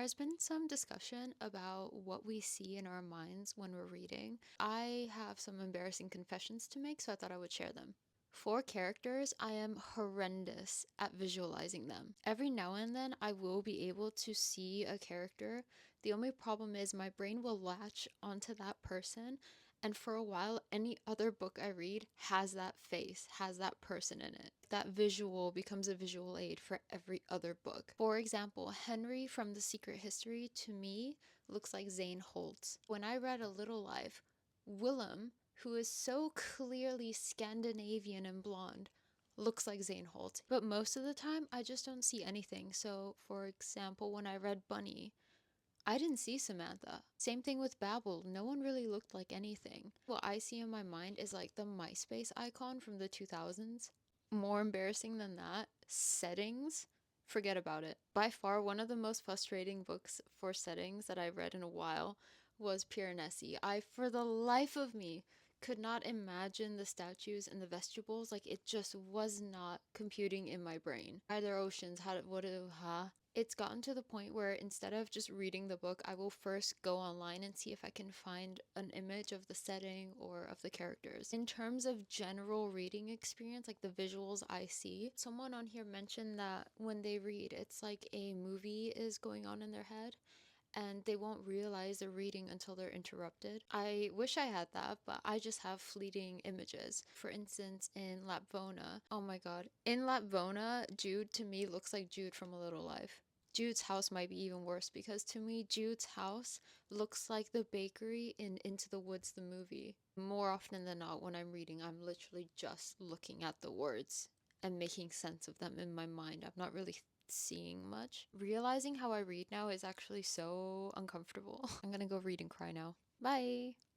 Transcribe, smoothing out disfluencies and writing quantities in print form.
has been some discussion about what we see in our minds when we're reading. I have some embarrassing confessions to make, so I thought I would share them. For characters, I am horrendous at visualizing them. Every now and then, I will be able to see a character. The only problem is my brain will latch onto that person, and for a while, any other book I read has that face, has that person in it. That visual becomes a visual aid for every other book. For example, Henry from The Secret History to me looks like Zane Holt. When I read A Little Life, Willem, who is so clearly Scandinavian and blonde, looks like Zane Holt. But most of the time, I just don't see anything. So, for example, when I read Bunny, I didn't see Samantha. Same thing with Babel. No one really looked like anything. What I see in my mind is like the MySpace icon from the 2000s. More embarrassing than that, settings. Forget about it. By far, one of the most frustrating books for settings that I read in a while was Piranesi. I, for the life of me, could not imagine the statues and the vegetables. Like, it just was not computing in my brain. Are there oceans? Huh? It's gotten to the point where instead of just reading the book, I will first go online and see if I can find an image of the setting or of the characters. In terms of general reading experience, like the visuals I see, someone on here mentioned that when they read, it's like a movie is going on in their head and they won't realize they're reading until they're interrupted. I wish I had that, but I just have fleeting images. For instance, in Lapvona, oh my god, in Lapvona, Jude to me looks like Jude from A Little Life. Jude's house might be even worse because to me, Jude's house looks like the bakery in Into the Woods, the movie. More often than not, when I'm reading, I'm literally just looking at the words and making sense of them in my mind. I'm not really seeing much. Realizing how I read now is actually so uncomfortable. I'm gonna go read and cry now. Bye!